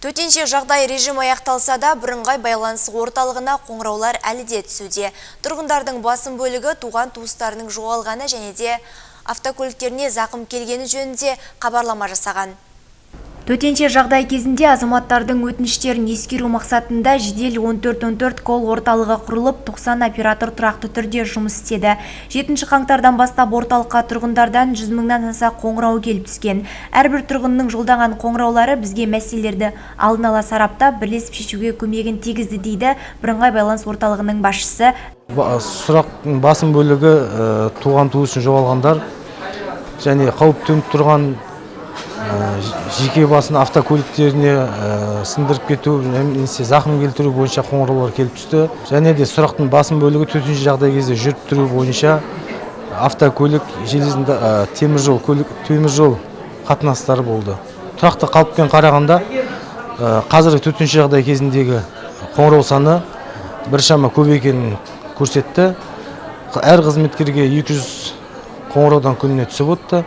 Төтенше жағдай режим аяқталса да, бірыңғай байланыс орталығына қоңыраулар әлі де түсуде. Тұрғындардың басым бөлігі туған туыстарының жоғалғаны және де автокөліктеріне зақым келгені жөнінде хабарлама жасаған. Төтенше жағдай кезінде азаматтардың өтініштерін ескеру мақсатында жедел 1414 кол орталығы құрылып, 90 оператор тұрақты түрде жұмыс істеді. 7 қаңтардан бастап орталыққа тұрғындардан 100 мыңнан аса қоңырау келіп түскен. Әрбір тұрғынның жолдаған қоңыраулары бізге мәселелерді алдын ала сараптап, бірлесіп шешуге көмегін тигізді дейді бірыңғай байланыс орталығының басшысы. Сұрақтың басым бөлігі туған туысын жоғалғандар және қауіп төніп тұрған жеке басын автокөліктеріне сындырып кету, немесе зақым келтіру бойынша қоңыраулар келіп түсті. Және де сұрақтың басым бөлігі төтенше жағдай кезде жүріп тұру бойынша автокөлік желісінде теміржол қатынастары болды. Тұрақты қалыппен қарағанда қазіргі төтенше жағдай кезіндегі қоңырау саны біршама көп екенін көрсетті. Әр қызметкерге 200 қоңыраудан күніне түсіп өтті.